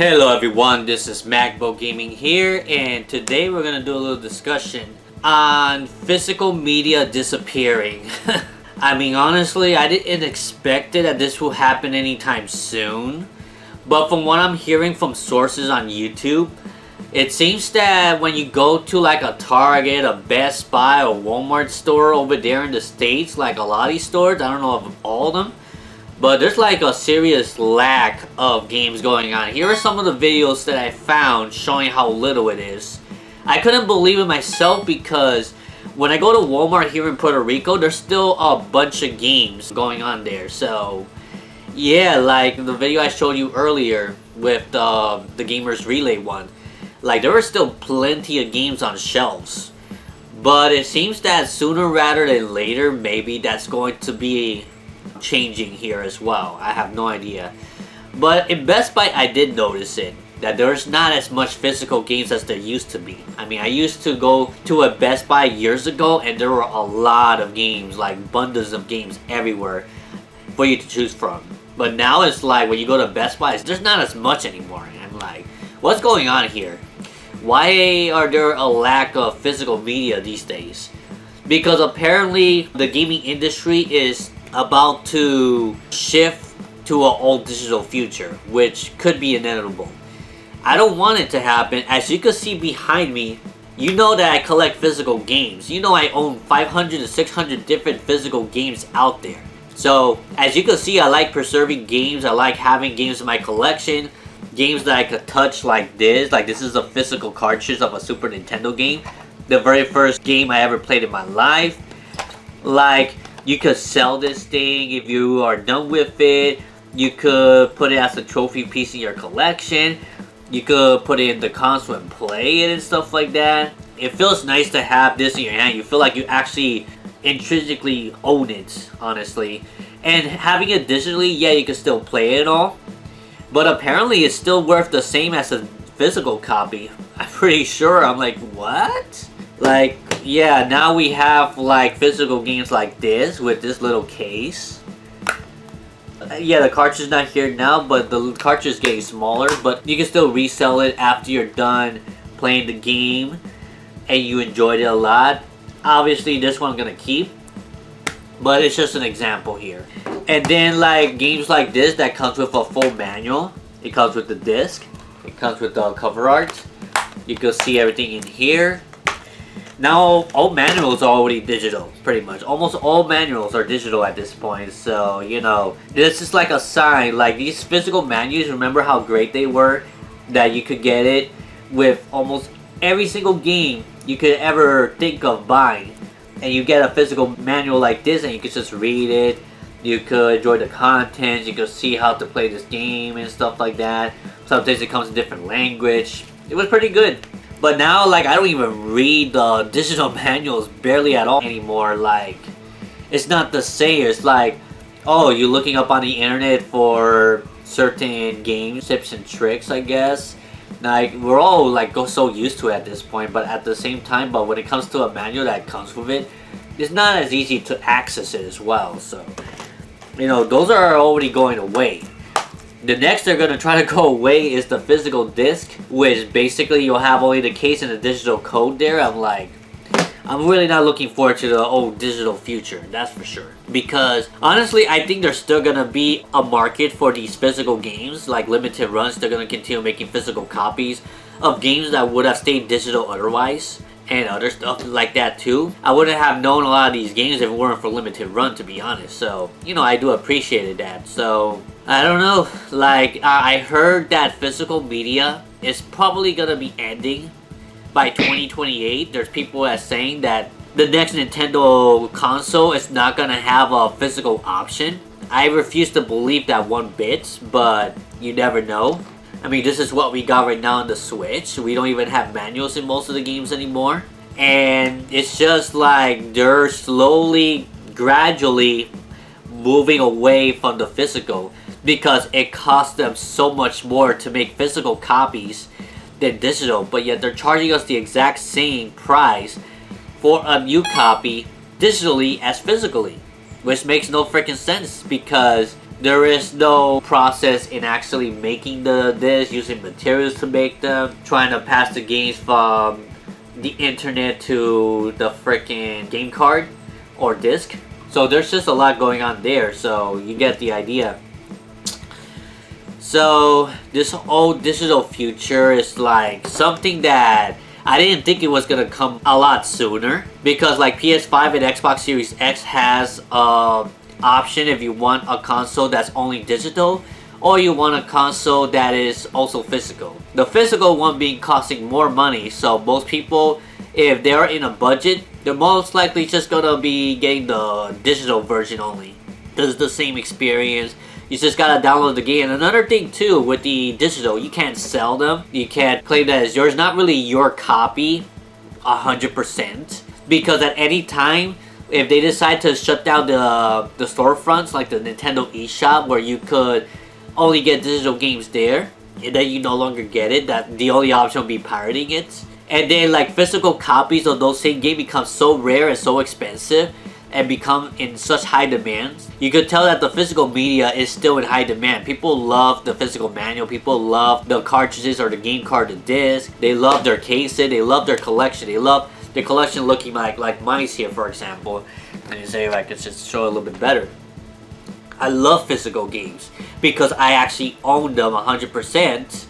Hello everyone, this is Magbo Gaming here, and today we're gonna do a little discussion on physical media disappearing. I mean, honestly, I didn't expect it that this will happen anytime soon, but from what I'm hearing from sources on YouTube, it seems that when you go to like a Target, a Best Buy, or Walmart store over there in the States, like a lot of these stores, I don't know of all of them, but there's like a serious lack of games going on. Here are some of the videos that I found showing how little it is. I couldn't believe it myself because when I go to Walmart here in Puerto Rico, there's still a bunch of games going on there. So yeah, like the video I showed you earlier with the Gamers Relay one, like there are still plenty of games on shelves. But it seems that sooner rather than later, maybe that's going to be changing here as well. I have no idea. But in Best Buy, I did notice it, that there's not as much physical games as there used to be. I mean, I used to go to a Best Buy years ago and there were a lot of games, like bundles of games everywhere for you to choose from. But now it's like when you go to Best Buy, there's not as much anymore. And I'm like, what's going on here? Why are there a lack of physical media these days? Because apparently the gaming industry is about to shift to an all digital future, which could be inevitable. I don't want it to happen. As you can see behind me, you know that I collect physical games. You know I own 500 to 600 different physical games out there. So as you can see, I like preserving games. I like having games in my collection. Games that I could touch like this. Like this is a physical cartridge of a Super Nintendo game. The very first game I ever played in my life. Like, you could sell this thing if you are done with it. You could put it as a trophy piece in your collection. You could put it in the console and play it and stuff like that. It feels nice to have this in your hand. You feel like you actually intrinsically own it, honestly. And having it digitally, yeah, you can still play it all. But apparently it's still worth the same as a physical copy. I'm pretty sure. I'm like, what? Like, yeah, now we have like physical games like this with this little case. Yeah, the cartridge is not here now, but the cartridge is getting smaller. But you can still resell it after you're done playing the game and you enjoyed it a lot. Obviously, this one I'm gonna keep, but it's just an example here. And then like games like this that comes with a full manual. It comes with the disc. It comes with the cover art. You can see everything in here. Now, all manuals are already digital, pretty much. Almost all manuals are digital at this point, so, you know, this is like a sign. Like, these physical manuals, remember how great they were? That you could get it with almost every single game you could ever think of buying. And you get a physical manual like this, and you could just read it. You could enjoy the content, you could see how to play this game and stuff like that. Sometimes it comes in different language. It was pretty good. But now, like, I don't even read the digital manuals barely at all anymore. Like, it's not the same. It's like, oh, you're looking up on the internet for certain games, tips and tricks, I guess. Like, we're all, like, so used to it at this point. But at the same time, but when it comes to a manual that comes with it, it's not as easy to access it as well. So, you know, those are already going away. The next they're going to try to go away is the physical disc, which basically you'll have only the case and the digital code there. I'm like, I'm really not looking forward to the old digital future, that's for sure. Because honestly, I think there's still going to be a market for these physical games, like limited runs. They're going to continue making physical copies of games that would have stayed digital otherwise. And other stuff like that too. I wouldn't have known a lot of these games if it weren't for limited run, to be honest. So, you know, I do appreciate that. So, I don't know. Like, I heard that physical media is probably gonna be ending by 2028. There's people that saying that the next Nintendo console is not gonna have a physical option. I refuse to believe that one bit, but you never know. I mean, this is what we got right now on the Switch. We don't even have manuals in most of the games anymore. And it's just like they're slowly, gradually moving away from the physical because it costs them so much more to make physical copies than digital. But yet they're charging us the exact same price for a new copy digitally as physically. Which makes no freaking sense because There is no process in actually making the disc, using materials to make them, trying to pass the games from the internet to the freaking game card or disc. So there's just a lot going on there, so you get the idea. So this whole digital future is like something that I didn't think it was gonna come a lot sooner, because like PS5 and Xbox Series X has option if you want a console that's only digital, or you want a console that is also physical. The physical one being costing more money, so most people, if they're in a budget, they're most likely just gonna be getting the digital version only. It's the same experience. You just gotta download the game. And another thing too, with the digital, you can't sell them. You can't claim that as yours. Not really your copy 100%, because at any time, if they decide to shut down the storefronts, like the Nintendo eShop, where you could only get digital games there, and then you no longer get it, that the only option will be pirating it. And then like physical copies of those same games become so rare and so expensive and become in such high demand. You could tell that the physical media is still in high demand. People love the physical manual, people love the cartridges or the game card, the disc. They love their cases, they love their collection, they love the collection looking like mine's here, for example. And you say, like, it's just show a little bit better. I love physical games because I actually own them 100%.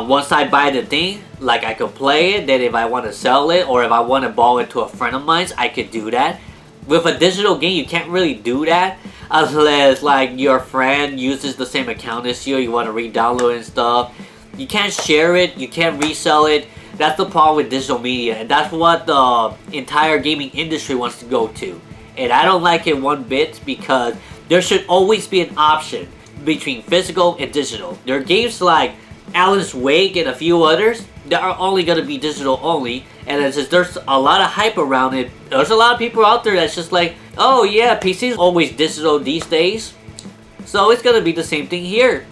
Once I buy the thing, like, I could play it. Then if I want to sell it, or if I want to borrow it to a friend of mine, I could do that. With a digital game, you can't really do that unless like your friend uses the same account as you want to re-download and stuff. You can't share it, you can't resell it. That's the problem with digital media, and that's what the entire gaming industry wants to go to. And I don't like it one bit, because there should always be an option between physical and digital. There are games like Alan's Wake and a few others that are only going to be digital only, and it's just, there's a lot of hype around it. There's a lot of people out there that's just like, oh yeah, PC is always digital these days, so it's going to be the same thing here.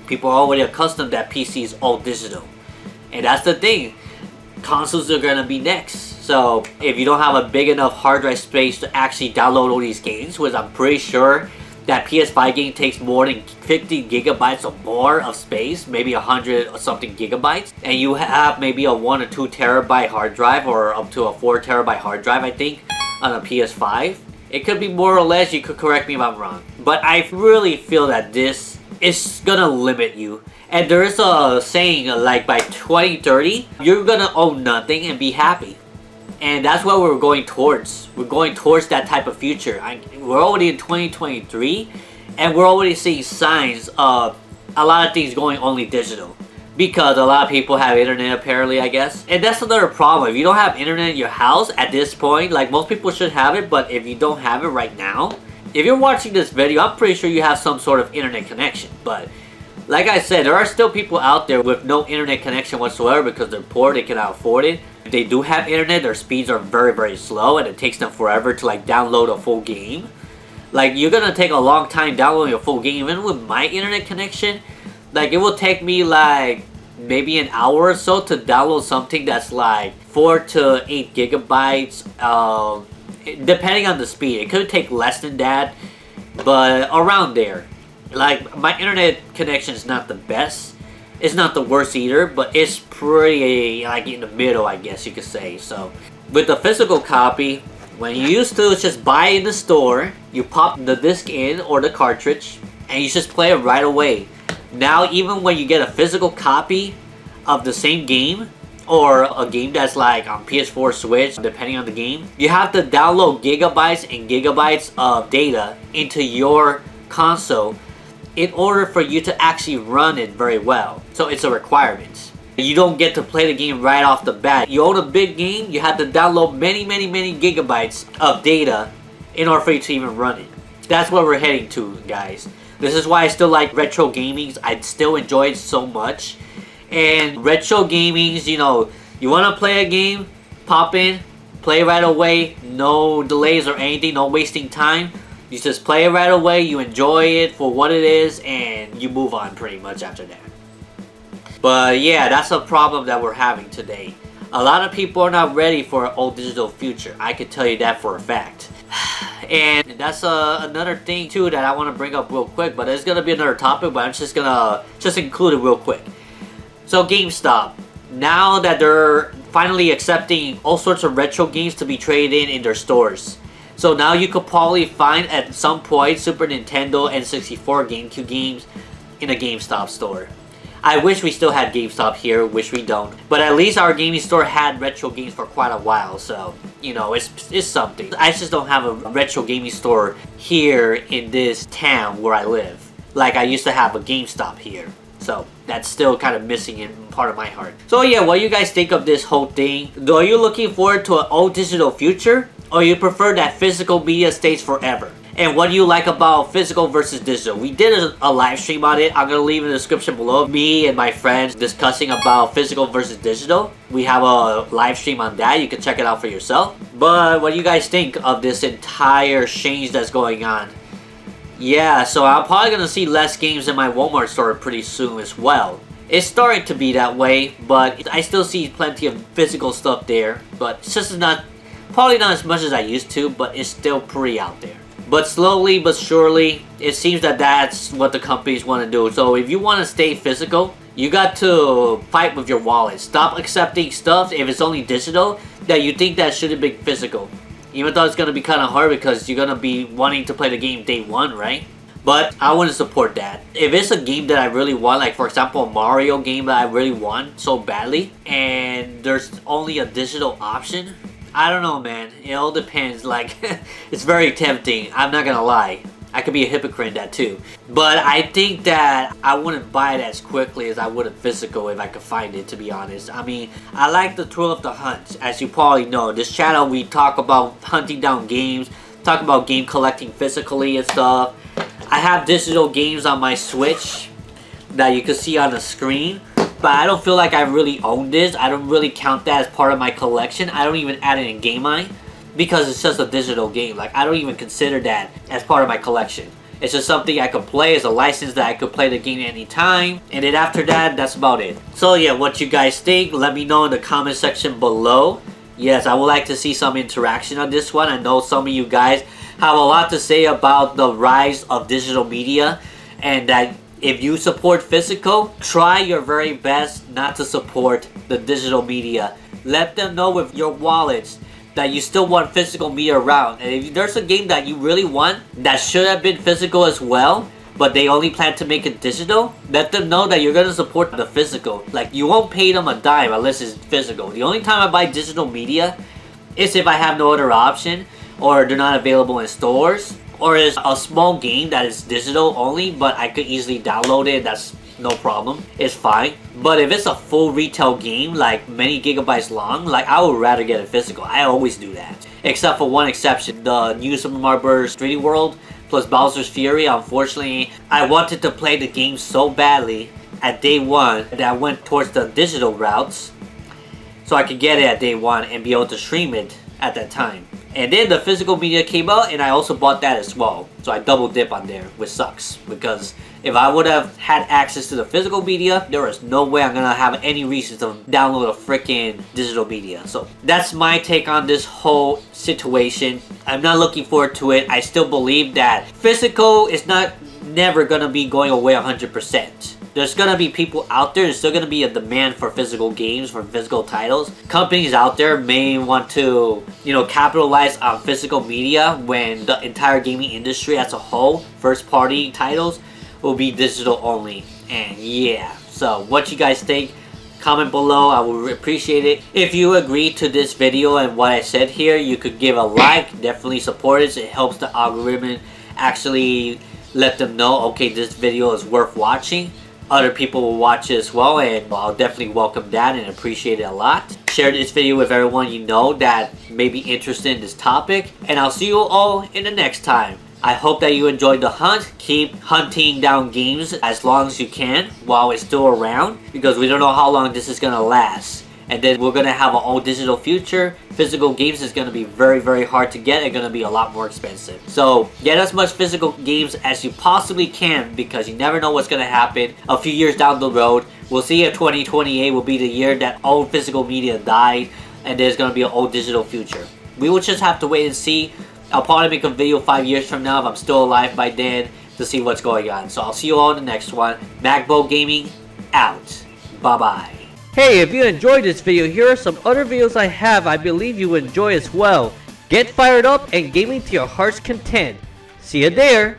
People are already accustomed that PC is all digital. And that's the thing, consoles are gonna be next. So if you don't have a big enough hard drive space to actually download all these games, which I'm pretty sure that PS5 game takes more than 50 gigabytes or more of space, maybe 100 or something gigabytes, and you have maybe a 1 or 2 terabyte hard drive, or up to a 4 terabyte hard drive, I think, on a PS5. It could be more or less, you could correct me if I'm wrong. But I really feel that this is gonna limit you. And there is a saying, like, by 2030, you're gonna own nothing and be happy. And that's what we're going towards. We're going towards that type of future. We're already in 2023, and we're already seeing signs of a lot of things going only digital. Because a lot of people have internet, apparently, I guess. And that's another problem. If you don't have internet in your house at this point, like, most people should have it, but if you don't have it right now, if you're watching this video, I'm pretty sure you have some sort of internet connection. But like I said, there are still people out there with no internet connection whatsoever because they're poor, they cannot afford it. If they do have internet, their speeds are very, very slow, and it takes them forever to like download a full game. Like, you're gonna take a long time downloading a full game. Even with my internet connection, like, it will take me like maybe an hour or so to download something that's like 4 to 8 gigabytes, depending on the speed. It could take less than that, but around there. Like, my internet connection is not the best. It's not the worst either, but it's pretty like in the middle, I guess you could say. So with the physical copy, when you used to just buy in the store, you pop the disc in or the cartridge and you just play it right away. Now even when you get a physical copy of the same game, or a game that's like on PS4, Switch, depending on the game, you have to download gigabytes and gigabytes of data into your console in order for you to actually run it very well. So it's a requirement. You don't get to play the game right off the bat. You own a big game, you have to download many gigabytes of data in order for you to even run it. That's what we're heading to, guys. This is why I still like retro gaming. I still enjoy it so much. And retro gamings, you know, you want to play a game, pop in, play right away, no delays or anything, no wasting time. You just play it right away, you enjoy it for what it is, and you move on pretty much after that. But yeah, that's a problem that we're having today. A lot of people are not ready for an all digital future. I can tell you that for a fact. And And that's another thing too that I want to bring up real quick, but it's gonna be another topic, but I'm just gonna include it real quick. So GameStop, now that they're finally accepting all sorts of retro games to be traded in their stores. So now you could probably find at some point Super Nintendo, N64, GameCube games in a GameStop store. I wish we still had GameStop here, wish we don't. But at least our gaming store had retro games for quite a while, so, you know, it's something. I just don't have a retro gaming store here in this town where I live. Like I used to have a GameStop here. So, that's still kind of missing in part of my heart. So yeah, what do you guys think of this whole thing? Are you looking forward to an all digital future? Or you prefer that physical media stays forever? And what do you like about physical versus digital? We did a live stream on it. I'm going to leave in the description below. Me and my friends discussing about physical versus digital. We have a live stream on that. You can check it out for yourself. But what do you guys think of this entire change that's going on? Yeah, so I'm probably going to see less games in my Walmart store pretty soon as well. It's starting to be that way, but I still see plenty of physical stuff there. But it's just probably not as much as I used to, but it's still pretty out there. But slowly but surely, it seems that that's what the companies want to do. So if you want to stay physical, you got to fight with your wallet. Stop accepting stuff if it's only digital that you think that should have been physical. Even though it's going to be kind of hard because you're going to be wanting to play the game day one, right? But I wouldn't support that. If it's a game that I really want, like for example a Mario game that I really want so badly, and there's only a digital option, I don't know, man. It all depends. Like, it's very tempting. I'm not gonna lie. I could be a hypocrite in that too. But I think that I wouldn't buy it as quickly as I would a physical if I could find it, to be honest. I mean, I like the thrill of the hunt. As you probably know, this channel we talk about hunting down games, talk about game collecting physically and stuff. I have digital games on my Switch that you can see on the screen. But I don't feel like I really own this. I don't really count that as part of my collection. I don't even add it in Game Eye because it's just a digital game. Like, I don't even consider that as part of my collection. It's just something I could play. It's a license that I could play the game anytime. And then after that, that's about it. So yeah, what you guys think, let me know in the comment section below. Yes, I would like to see some interaction on this one. I know some of you guys have a lot to say about the rise of digital media, and that if you support physical, try your very best not to support the digital media. Let them know with your wallets that you still want physical media around. And if there's a game that you really want that should have been physical as well, but they only plan to make it digital, let them know that you're going to support the physical. Like, you won't pay them a dime unless it's physical. The only time I buy digital media is if I have no other option, or they're not available in stores, or it's a small game that is digital only, but I could easily download it. That's no problem. It's fine. But if it's a full retail game, like many gigabytes long, like I would rather get it physical. I always do that. Except for one exception. The new Super Mario Bros. 3D World plus Bowser's Fury. Unfortunately, I wanted to play the game so badly at day one that I went towards the digital routes so I could get it at day one and be able to stream it at that time. And then the physical media came out and I also bought that as well. So I double dip on there, which sucks. Because if I would have had access to the physical media, there is no way I'm going to have any reason to download a freaking digital media. So that's my take on this whole situation. I'm not looking forward to it. I still believe that physical is never going to be going away 100%. There's going to be people out there, there's still going to be a demand for physical games, for physical titles. Companies out there may want to, you know, capitalize on physical media when the entire gaming industry as a whole, first party titles, will be digital only. And yeah, so what you guys think? Comment below, I would appreciate it. If you agree to this video and what I said here, you could give a like, definitely support it. It helps the algorithm actually let them know, okay, this video is worth watching. Other people will watch it as well, and I'll definitely welcome that and appreciate it a lot. Share this video with everyone you know that may be interested in this topic, and I'll see you all in the next time. I hope that you enjoyed the hunt. Keep hunting down games as long as you can while it's still around, because we don't know how long this is gonna last. And then we're gonna have an all digital future. Physical games is gonna be very, very hard to get and gonna be a lot more expensive. So get as much physical games as you possibly can, because you never know what's gonna happen a few years down the road. We'll see if 2028 will be the year that all physical media died and there's gonna be an all digital future. We will just have to wait and see. I'll probably make a video 5 years from now if I'm still alive by then to see what's going on. So I'll see you all in the next one. Magbo Gaming out. Bye-bye. Hey, if you enjoyed this video, here are some other videos I have I believe you enjoy as well. Get fired up and gaming to your heart's content. See you there.